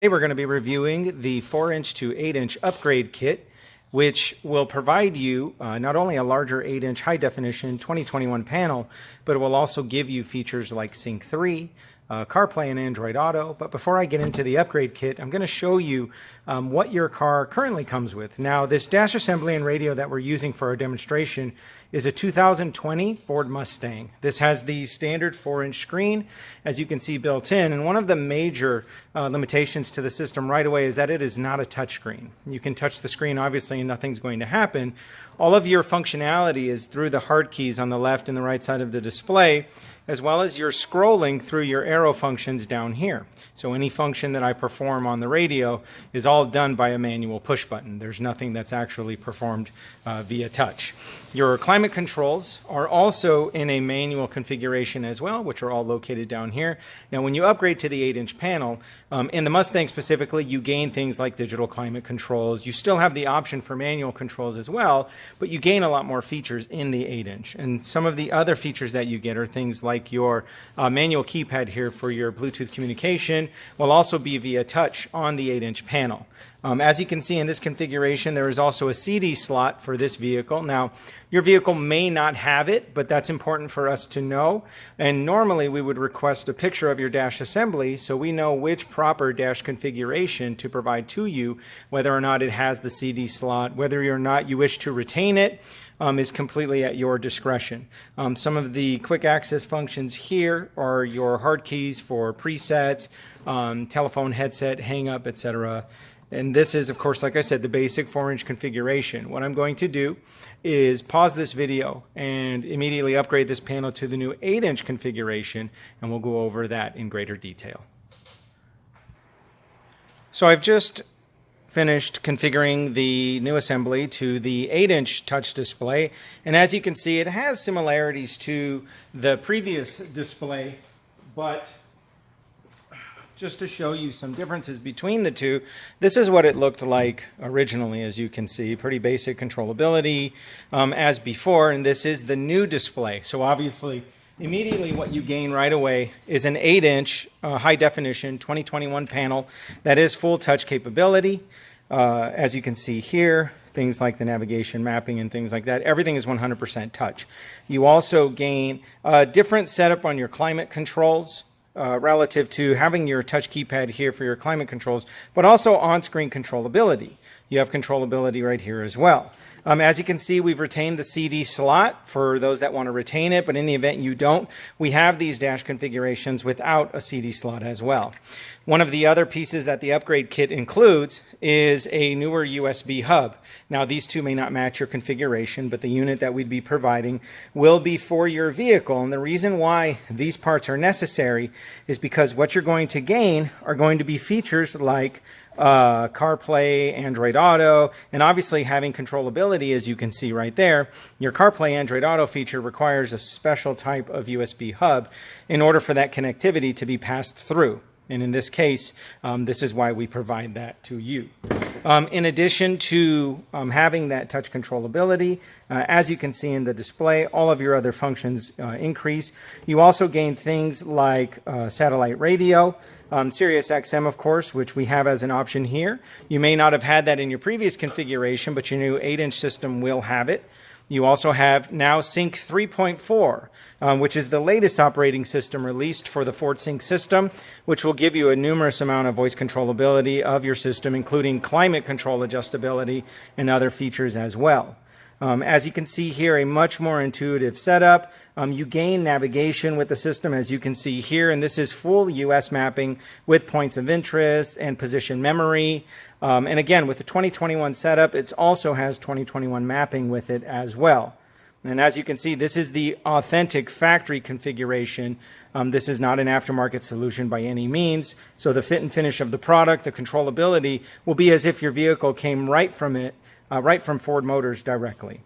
Today we're going to be reviewing the 4-inch to 8-inch upgrade kit, which will provide you not only a larger 8-inch high-definition 2021 panel, but it will also give you features like Sync 3, CarPlay and Android Auto. But before I get into the upgrade kit, I'm going to show you what your car currently comes with. Now, this dash assembly and radio that we're using for our demonstration is a 2020 Ford Mustang. This has the standard 4-inch screen, as you can see, built in. And one of the major limitations to the system right away is that it is not a touchscreen. You can touch the screen, obviously, and nothing's going to happen. All of your functionality is through the hard keys on the left and the right side of the display, as well as you're scrolling through your arrow functions down here. So any function that I perform on the radio is all done by a manual push button. There's nothing that's actually performed via touch. Your climate controls are also in a manual configuration as well, which are all located down here. Now, when you upgrade to the 8-inch panel, in the Mustang specifically, you gain things like digital climate controls. You still have the option for manual controls as well, but you gain a lot more features in the 8-inch. And some of the other features that you get are things like your manual keypad here for your Bluetooth communication will also be via touch on the 8-inch panel. As you can see in this configuration, there is also a CD slot for this vehicle. Now, your vehicle may not have it, but that's important for us to know. And normally we would request a picture of your dash assembly so we know which proper dash configuration to provide to you, whether or not it has the CD slot, whether or not you wish to retain it. Is completely at your discretion. Some of the quick access functions here are your hard keys for presets, telephone, headset, hang up, etc. And this is, of course, like I said, the basic 4-inch configuration. What I'm going to do is pause this video and immediately upgrade this panel to the new 8-inch configuration, and we'll go over that in greater detail. So I've just finished configuring the new assembly to the 8-inch touch display, and as you can see, it has similarities to the previous display, but just to show you some differences between the two, this is what it looked like originally. As you can see, pretty basic controllability as before, and this is the new display. So obviously, immediately what you gain right away is an 8-inch high-definition 2021 panel that is full touch capability. As you can see here, things like the navigation, mapping, and things like that, everything is 100% touch. You also gain a different setup on your climate controls relative to having your touch keypad here for your climate controls, but also on-screen controllability. You have controllability right here as well. As you can see, we've retained the CD slot for those that want to retain it, but in the event you don't, we have these dash configurations without a CD slot as well. One of the other pieces that the upgrade kit includes is a newer USB hub. Now, these two may not match your configuration, but the unit that we'd be providing will be for your vehicle. And the reason why these parts are necessary is because what you're going to gain are going to be features like CarPlay, Android Auto, and obviously having controllability, as you can see right there. Your CarPlay Android Auto feature requires a special type of USB hub in order for that connectivity to be passed through. And in this case, this is why we provide that to you. In addition to having that touch controllability, as you can see in the display, all of your other functions increase. You also gain things like satellite radio, Sirius XM, of course, which we have as an option here. You may not have had that in your previous configuration, but your new 8-inch system will have it. You also have now Sync 3.4, which is the latest operating system released for the Ford Sync system, which will give you a numerous amount of voice controllability of your system, including climate control adjustability and other features as well. As you can see here, a much more intuitive setup. You gain navigation with the system, as you can see here, and this is full US mapping with points of interest and position memory. And again, with the 2021 setup, it also has 2021 mapping with it as well. And as you can see, this is the authentic factory configuration. This is not an aftermarket solution by any means. So the fit and finish of the product, the controllability, will be as if your vehicle came right from Ford Motors directly.